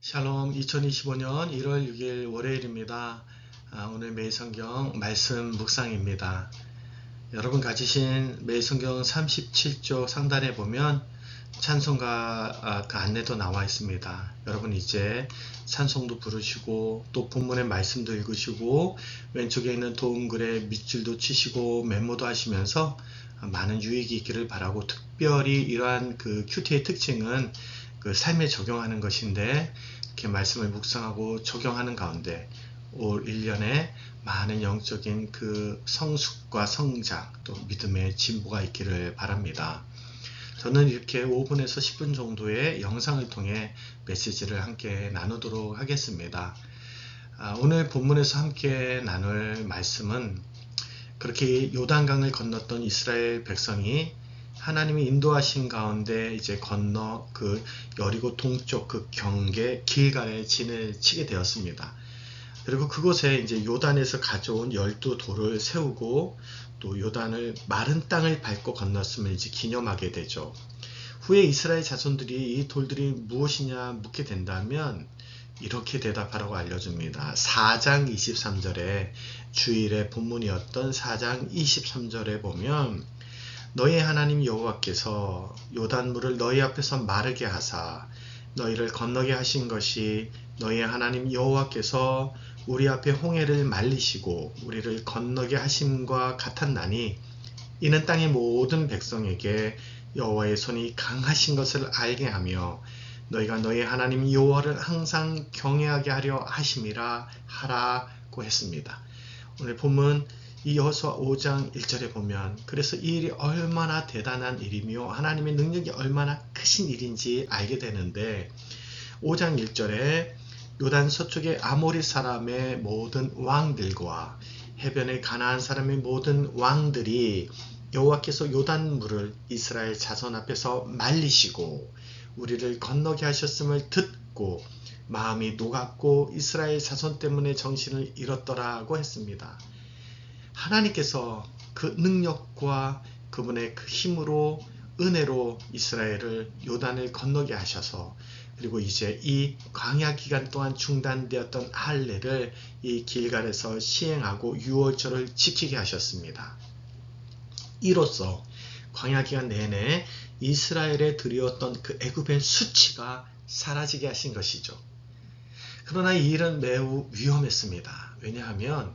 샬롬 2025년 1월 6일 월요일입니다. 오늘 매일성경 말씀 묵상입니다. 여러분 가지신 매일성경 37쪽 상단에 보면 찬송가 그 안내도 나와 있습니다. 여러분 이제 찬송도 부르시고 또 본문의 말씀도 읽으시고 왼쪽에 있는 도움글에 밑줄도 치시고 메모도 하시면서 많은 유익이 있기를 바라고, 특별히 이러한 그 큐티의 특징은 그 삶에 적용하는 것인데, 이렇게 말씀을 묵상하고 적용하는 가운데 올 1년에 많은 영적인 그 성숙과 성장, 또 믿음의 진보가 있기를 바랍니다. 저는 이렇게 5분에서 10분 정도의 영상을 통해 메시지를 함께 나누도록 하겠습니다. 오늘 본문에서 함께 나눌 말씀은, 그렇게 요단강을 건넜던 이스라엘 백성이 하나님이 인도하신 가운데 이제 건너 그 여리고 동쪽 그 경계 길갈에 진을 치게 되었습니다. 그리고 그곳에 이제 요단에서 가져온 12돌을 세우고 또 요단을 마른 땅을 밟고 건넜음을 이제 기념하게 되죠. 후에 이스라엘 자손들이 이 돌들이 무엇이냐 묻게 된다면 이렇게 대답하라고 알려줍니다. 4장 23절에 주일의 본문이었던 4장 23절에 보면, 너희 하나님 여호와께서 요단물을 너희 앞에서 마르게 하사 너희를 건너게 하신 것이 너희 하나님 여호와께서 우리 앞에 홍해를 말리시고 우리를 건너게 하심과 같았나니, 이는 땅의 모든 백성에게 여호와의 손이 강하신 것을 알게 하며 너희가 너희 하나님 여호와를 항상 경외하게 하려 하심이라 하라고 했습니다. 오늘 본문 이 여호수아 5장 1절에 보면, 그래서 이 일이 얼마나 대단한 일이며 하나님의 능력이 얼마나 크신 일인지 알게 되는데, 5장 1절에 요단 서쪽의 아모리 사람의 모든 왕들과 해변의 가나안 사람의 모든 왕들이 여호와께서 요단물을 이스라엘 자손 앞에서 말리시고 우리를 건너게 하셨음을 듣고 마음이 녹았고 이스라엘 자손 때문에 정신을 잃었더라고 했습니다. 하나님께서 그 능력과 그분의 그 힘으로, 은혜로 이스라엘을 요단을 건너게 하셔서, 그리고 이제 이 광야 기간 동안 중단되었던 할례를 이 길갈에서 시행하고 유월절을 지키게 하셨습니다. 이로써 광야 기간 내내 이스라엘에 드리웠던 그 애굽의 수치가 사라지게 하신 것이죠. 그러나 이 일은 매우 위험했습니다. 왜냐하면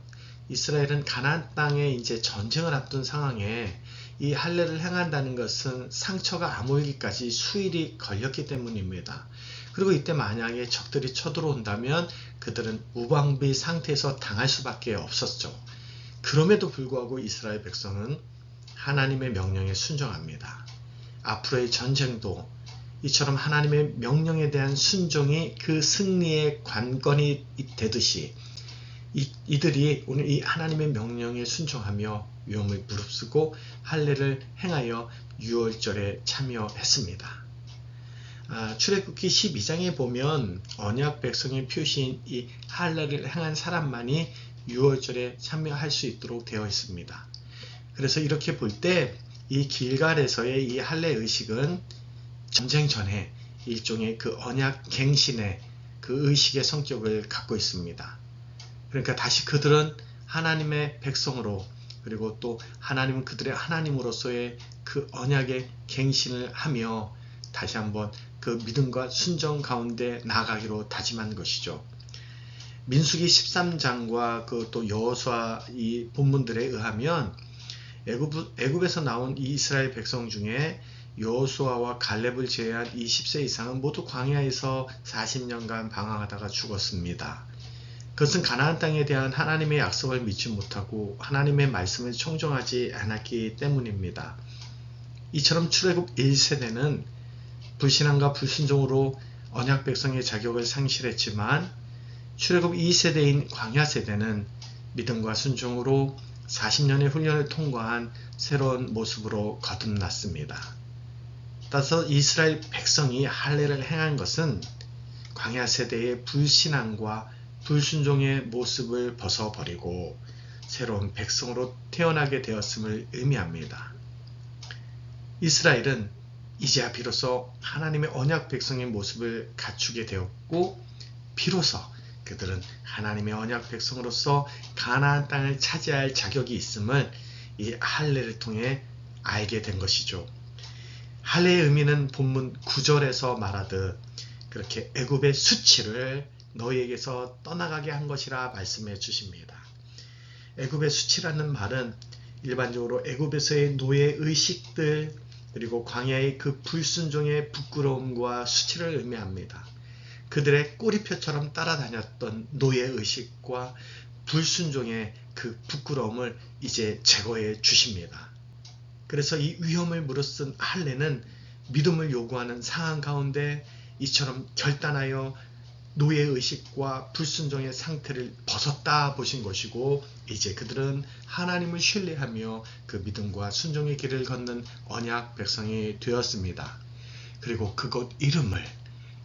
이스라엘은 가나안 땅에 이제 전쟁을 앞둔 상황에 이 할례를 행한다는 것은 상처가 아물기까지 수일이 걸렸기 때문입니다. 그리고 이때 만약에 적들이 쳐들어온다면 그들은 무방비 상태에서 당할 수밖에 없었죠. 그럼에도 불구하고 이스라엘 백성은 하나님의 명령에 순종합니다. 앞으로의 전쟁도 이처럼 하나님의 명령에 대한 순종이 그 승리의 관건이 되듯이 이들이 오늘 이 하나님의 명령에 순종하며 위험을 무릅쓰고 할례를 행하여 유월절에 참여했습니다. 출애굽기 12장에 보면 언약 백성의 표시인 이 할례를 행한 사람만이 유월절에 참여할 수 있도록 되어 있습니다. 그래서 이렇게 볼 때 이 길갈에서의 이 할례 의식은 전쟁 전에 일종의 그 언약 갱신의 그 의식의 성격을 갖고 있습니다. 그러니까 다시 그들은 하나님의 백성으로, 그리고 또 하나님은 그들의 하나님으로서의 그 언약의 갱신을 하며 다시 한번 그 믿음과 순종 가운데 나아가기로 다짐한 것이죠. 민수기 13장과 그 또 여호수아 이 본문들에 의하면 애굽에서 나온 이 이스라엘 백성 중에 여호수아와 갈렙을 제외한 20세 이상은 모두 광야에서 40년간 방황하다가 죽었습니다. 그것은 가나안 땅에 대한 하나님의 약속을 믿지 못하고 하나님의 말씀을 청종하지 않았기 때문입니다. 이처럼 출애굽 1세대는 불신앙과 불순종으로 언약 백성의 자격을 상실했지만, 출애굽 2세대인 광야 세대는 믿음과 순종으로 40년의 훈련을 통과한 새로운 모습으로 거듭났습니다. 따라서 이스라엘 백성이 할례를 행한 것은 광야 세대의 불신앙과 불순종의 모습을 벗어버리고 새로운 백성으로 태어나게 되었음을 의미합니다. 이스라엘은 이제야 비로소 하나님의 언약 백성의 모습을 갖추게 되었고, 비로소 그들은 하나님의 언약 백성으로서 가나안 땅을 차지할 자격이 있음을 이 할례를 통해 알게 된 것이죠. 할례의 의미는 본문 9절에서 말하듯 그렇게 애굽의 수치를 너희에게서 떠나가게 한 것이라 말씀해 주십니다. 애굽의 수치라는 말은 일반적으로 애굽에서의 노예 의식들 그리고 광야의 그 불순종의 부끄러움과 수치를 의미합니다. 그들의 꼬리표처럼 따라다녔던 노예 의식과 불순종의 그 부끄러움을 이제 제거해 주십니다. 그래서 이 위험을 무릅쓴 할례는 믿음을 요구하는 상황 가운데 이처럼 결단하여 노예의식과 불순종의 상태를 벗었다 보신 것이고 이제 그들은 하나님을 신뢰하며 그 믿음과 순종의 길을 걷는 언약 백성이 되었습니다. 그리고 그곳 이름을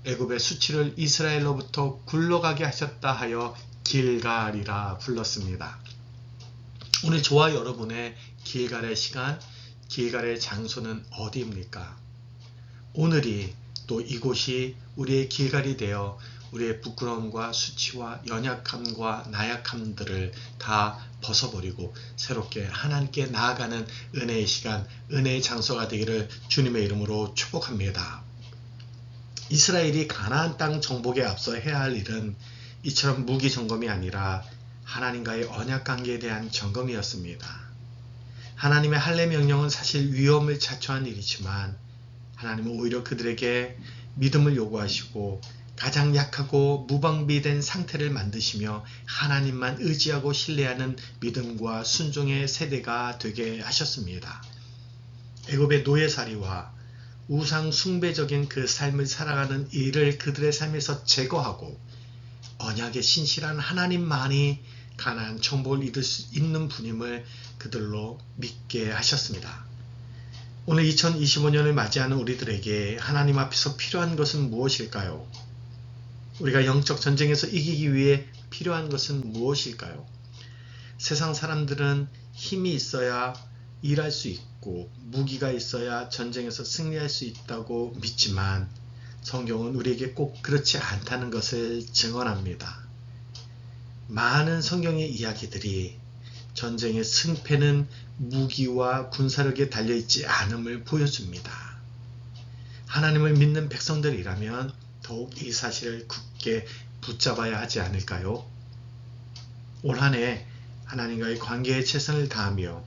애굽의 수치를 이스라엘로부터 굴러가게 하셨다 하여 길갈이라 불렀습니다. 오늘 저와 여러분의 길갈의 시간, 길갈의 장소는 어디입니까? 오늘이 또 이곳이 우리의 길갈이 되어 우리의 부끄러움과 수치와 연약함과 나약함들을 다 벗어버리고 새롭게 하나님께 나아가는 은혜의 시간, 은혜의 장소가 되기를 주님의 이름으로 축복합니다. 이스라엘이 가나안 땅 정복에 앞서 해야 할 일은 이처럼 무기 점검이 아니라 하나님과의 언약 관계에 대한 점검이었습니다. 하나님의 할례 명령은 사실 위험을 자초한 일이지만 하나님은 오히려 그들에게 믿음을 요구하시고 가장 약하고 무방비된 상태를 만드시며 하나님만 의지하고 신뢰하는 믿음과 순종의 세대가 되게 하셨습니다. 애굽의 노예살이와 우상 숭배적인 그 삶을 살아가는 일을 그들의 삶에서 제거하고 언약의 신실한 하나님만이 가나안 정복을 이룰 수 있는 분임을 그들로 믿게 하셨습니다. 오늘 2025년을 맞이하는 우리들에게 하나님 앞에서 필요한 것은 무엇일까요? 우리가 영적 전쟁에서 이기기 위해 필요한 것은 무엇일까요? 세상 사람들은 힘이 있어야 일할 수 있고 무기가 있어야 전쟁에서 승리할 수 있다고 믿지만 성경은 우리에게 꼭 그렇지 않다는 것을 증언합니다. 많은 성경의 이야기들이 전쟁의 승패는 무기와 군사력에 달려있지 않음을 보여줍니다. 하나님을 믿는 백성들이라면 더욱 이 사실을 굳게 붙잡아야 하지 않을까요? 올 한 해 하나님과의 관계에 최선을 다하며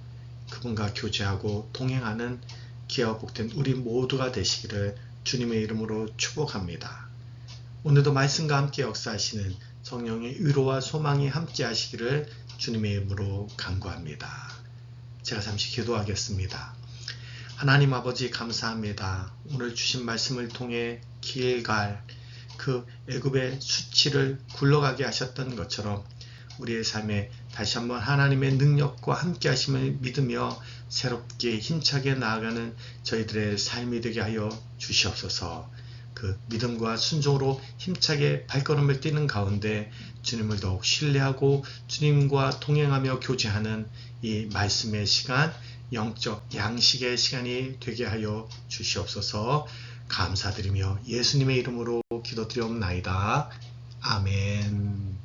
그분과 교제하고 동행하는 기회와 복된 우리 모두가 되시기를 주님의 이름으로 축복합니다. 오늘도 말씀과 함께 역사하시는 성령의 위로와 소망이 함께 하시기를 주님의 이름으로 간구합니다. 제가 잠시 기도하겠습니다. 하나님 아버지 감사합니다. 오늘 주신 말씀을 통해 길갈 그 애굽의 수치를 굴러가게 하셨던 것처럼 우리의 삶에 다시 한번 하나님의 능력과 함께 하심을 믿으며 새롭게 힘차게 나아가는 저희들의 삶이 되게 하여 주시옵소서. 그 믿음과 순종으로 힘차게 발걸음을 뛰는 가운데 주님을 더욱 신뢰하고 주님과 동행하며 교제하는 이 말씀의 시간, 영적 양식의 시간이 되게 하여 주시옵소서. 감사드리며 예수님의 이름으로 기도드리옵나이다. 아멘.